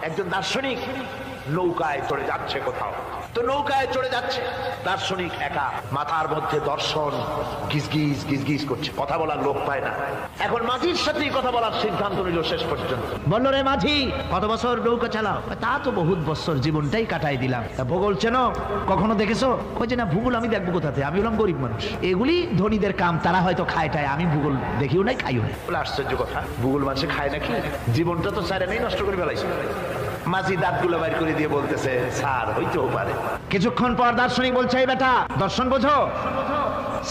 একজন দার্শনিক নৌকায় চড়ে যাচ্ছে কোথাও, তো নৌকায় চড়ে যাচ্ছে দার্শনিক একা, মাথার মধ্যে দর্শন গিজগিজ গিজগিজ করছে, কথা বলার লোক পায় না। এখন মাঝির সাথেই কথা বলার সিদ্ধান্ত নিল। শেষ পর্যন্ত বললো, রে মাঝি, কত বছর নৌকা চালাও? তা তো বহুত বছর, জীবনটাই কাটাই দিলাম। ভূগোল চেনো? কখনো দেখেছো? কই যে না, ভূগোল আমি দেখবো কোথাতে, আমি হলাম গরিব মানুষ, এগুলি ধনীদের কাম, তারা হয়তো খায় টায়, আমি ভূগোল দেখিও নাই খাইও নাই। বলে, আশ্চর্য কথা, ভূগোল মানুষে খায় নাকি? জীবনটা তো চারে নেই, নষ্ট করে ফেলাইছে। মাঝি দাঁতগুলো বাইর করে দিয়ে বলতেছে, স্যার হইতেও পারে। কিছুক্ষণ পর দার্শনিক বলছে, এই বেটা, দর্শন বোঝো?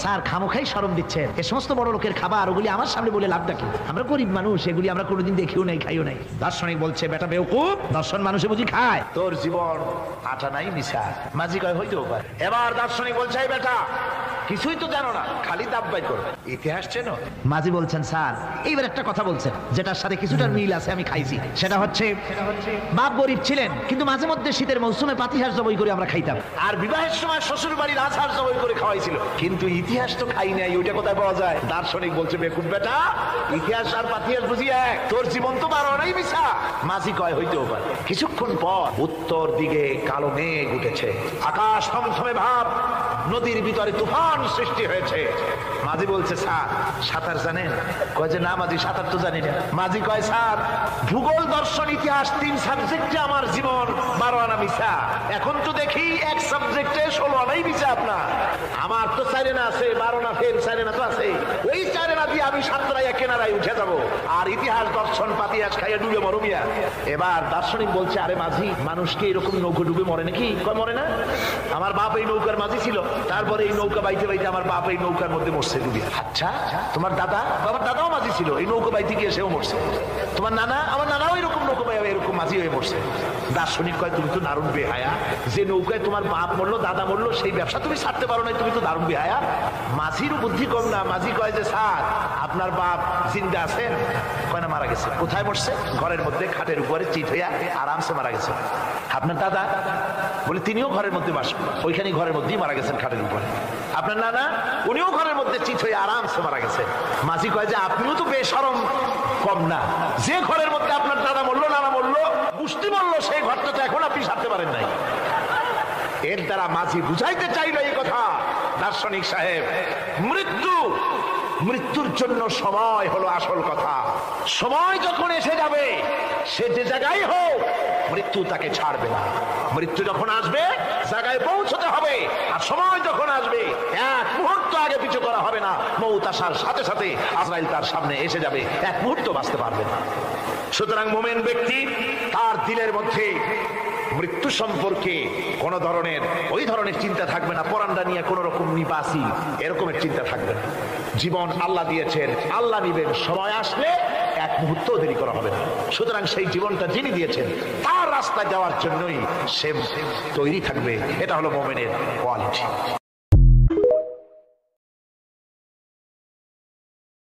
স্যার খামোখাই শরম দিচ্ছেন, এ সমস্ত বড় লোকের খাবার, ওগুলি আমার সামনে বলে লাভ নাকি? আমরা গরিব মানুষ, এগুলি আমরা কোনোদিন দেখিও নাই, খাইও নাই। দার্শনিক বলছে, বেটা বেওকুফ, দর্শন মানুষে বুঝি খায়? তোর জীবন আটা নাই মিশা। মাঝি কয়, হইতেও পারে। এবার দার্শনিক বলছে, এই বেটা, কিছুই তো জানো না, খালি দাব বাই করবে, ইতিহাস চেনো? মাঝি বলছেন, স্যার এইবার একটা কথা বলছেন যেটার সাথে কিছুটার মিল আছে, আমি খাইছি। সেটা হচ্ছে, বাপ গরিব ছিলেন, কিন্তু মাঝে মধ্যে শীতের মৌসুমে পাতিহাঁস জবাই করে আমরা খাইতাম, আর বিবাহের সময় শ্বশুর বাড়ির রাজহাঁস জবাই করে খাওয়াইছিল, কিন্তু ইতিহাস তো খাই নাই, ওইটা কোথায় পাওয়া যায়? দার্শনিক বলছে, বেকুব বেটা, ইতিহাস আর পাতিহাঁস বুঝি এক? তোর জীবন তো বারো নাই মিশা। মাঝি কয়, হইতেও পারে। কিছুক্ষণ পর উত্তর দিকে কালো মেঘ উঠেছে, আকাশ থমথমে ভাব, নদীর ভিতরে তুফান সৃষ্টি হয়েছে। মাঝি বলছে, স্যার সাঁতার জানেন? কয় যে না মাঝি, সাঁতার তো জানি না। মাঝি কয়, স্যার ভূগোল, দর্শন, ইতিহাস 3 সাবজেক্টে আমার জীবন 12 আনা মিশা, এখন তো দেখি এক সাবজেক্টে 16 আনাই মিশা আপনার। আমার তো 4 আনা আছে, 12 আনা ফেল, 4 আনা তো আছে, ওই 4 আনা দিয়ে আমি সাতরাইয়া কেনারায় উঠে যাব, আর ইতিহাস দর্শন পাতিহাস খাইয়া ডুবে মরু মিয়া। এবার দার্শনিক বলছে, আরে মাঝি, মানুষকে এরকম নৌকো ডুবে মরে নাকি? কয় মরে না, আমার বাপ এই নৌকার মাঝি ছিল, তারপরে এই নৌকা বাইতে বাইতে আমার বাপ এই নৌকার মধ্যে মরছে ডুবে। আচ্ছা, তোমার দাদা? বাবার দাদাও মাঝি ছিল, এই নৌকা বাইতে গিয়ে সেও মরছে। তোমার নানা? আমার নানাও এরকম নৌকা বাইয়া এরকম মাঝি হয়ে মরছে। দার্শনিক কয়, তুমি তো দারুণ বেহায়া, যে নৌকায় তোমার বাপ মরলো, দাদা মরলো, সেই ব্যবসা তুমি ছাড়তে পারো না, তুমি তো দারুণ বেহায়া। মাঝিরও বুদ্ধি কম না। মাঝি কয় যে, স্যার আপনার বাপ জিন্দা আছেন? কয় না, মারা গেছে। কোথায় মরছে? ঘরের মধ্যে খাটের উপরে চিত হইয়া আরামসে মারা গেছে। আপনার দাদা? বলে, তিনিও ঘরের মধ্যে বাস, ওইখানে ঘরের মধ্যেই মারা গেছেন খাটের উপরে। আপনার নানা? উনিও ঘরের মধ্যে চিত হয়ে আরামসে মারা গেছে। মাঝি কয় যে, আপনিও তো বেশরম কম না, যে ঘরের মধ্যে আপনার দাদা মরলো, নানা মরলো, পুষ্টি মরলো, সেই ঘরটা তো এখন আপনি সারতে পারেন নাই। এর দ্বারা মাঝি বুঝাইতে চাইল এই কথা, দার্শনিক সাহেব, মৃত্যুর জন্য সময় হলো আসল কথা। সময় যখন এসে যাবে, সে যে জায়গায় হোক, মৃত্যু তাকে ছাড়বে না। মৃত্যু যখন আসবে, জায়গায় পৌঁছতে হবে, আর সময় যখন আসবে, এক মুহূর্ত আগে পিছু করা হবে না। মৌত আসার সাথে সাথে আজরাইল তার সামনে এসে যাবে, এক মুহূর্ত বাঁচতে পারবে না। সুতরাং মুমিন ব্যক্তি, তার দিলের মধ্যে মৃত্যু সম্পর্কে কোন ধরনের ওই ধরনের চিন্তা থাকবে না, পরানটা নিয়ে কোন রকম নিবাসী এরকমের চিন্তা থাকবে না। জীবন আল্লাহ দিয়েছেন, আল্লাহ নিবেন, সময় আসলে এক মুহূর্ত দেরি করা হবে না। সুতরাং সেই জীবনটা যিনি দিয়েছেন, তার রাস্তায় যাওয়ার জন্যই সে তৈরি থাকবে। এটা হলো মুমিনের কোয়ালিটি।